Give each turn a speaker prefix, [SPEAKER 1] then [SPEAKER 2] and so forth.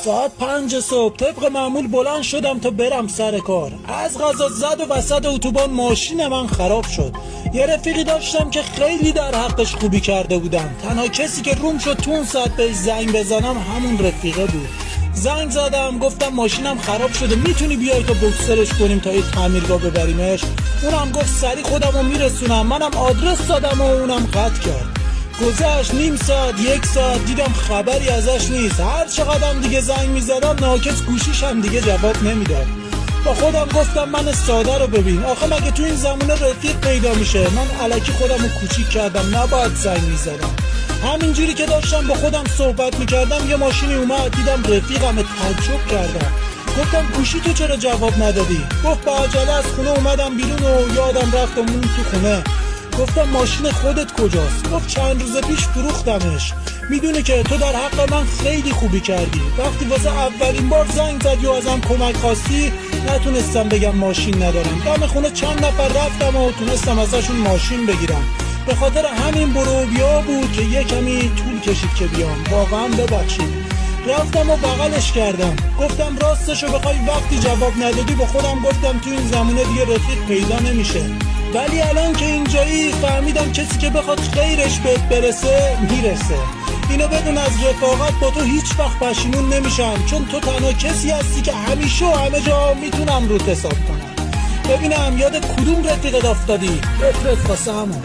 [SPEAKER 1] ساعت 5 صبح طبق معمول بلند شدم تا برم سر کار. از غذا زد و وسط اتوبان ماشین من خراب شد. یه رفیقی داشتم که خیلی در حقش خوبی کرده بودم. تنها کسی که روم شد تو اون ساعت بهش زنگ بزنم همون رفیقه بود. زنگ زدم گفتم ماشینم خراب شده، میتونی بیای تا بکسلش کنیم تا یه تعمیرگاه ببریمش؟ اونم گفت سری خودمو میرسونم. منم آدرس دادم و اونم قطع کرد. گذشت نیم ساعت، یک ساعت، دیدم خبری ازش نیست. هر چقدرم دیگه زنگ میزدم ناکس گوشیش هم دیگه جواب نمیداد. با خودم گفتم من ساده رو ببین، آخه مگه تو این زمونه رفیق پیدا میشه؟ من الکی خودمو کوچیک کردم، نباید زنگ میزدم. همینجوری که داشتم با خودم صحبت میکردم یه ماشینی اومد، دیدم رفیقم، تعجب کردم. گفتم گوشی تو چرا جواب ندادی؟ گفت با عجله از خونه اومدم بیرون و یادم رفت و موند تو خونه. گفتم ماشین خودت کجاست؟ گفت چند روز پیش فروختمش. میدونی که تو در حق من خیلی خوبی کردی. وقتی واسه اولین بار زنگ زدی و ازم کمک خواستی نتونستم بگم ماشین ندارم. دم خونه چند نفر رفتم و تونستم ازشون ماشین بگیرم. به خاطر همین برو بیا بود که یه کمی طول کشید که بیام. واقعا ببخشید. رفتم و بغلش کردم، گفتم راستشو بخوای وقتی جواب ندادی با خودم گفتم تو این زمونه دیگه رفیق پیدا نمیشه. ولی الان که اینجایی فهمیدم کسی که بخواد خیرش بهت برسه میرسه. اینو بدون از رفاقت با تو هیچ وقت پشیمون نمیشم، چون تو تنها کسی هستی که همیشه و همه جا میتونم روت حساب کنم. ببینم یاد کدوم رفیقت افتادی؟ بفرست واسه همون.